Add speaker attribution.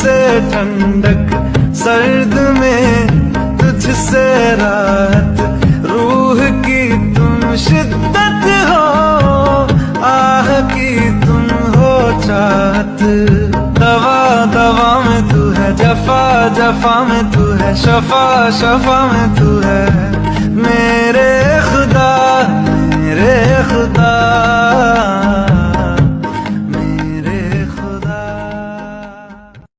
Speaker 1: तुझसे ठंडक, सर्द में तुझसे राहत, रूह की तुम शिद्दत हो, आह की तुम हो चाहत। दवा दवा में तू है, जफा जफा में तू है, शफा शफा में तू है मेरे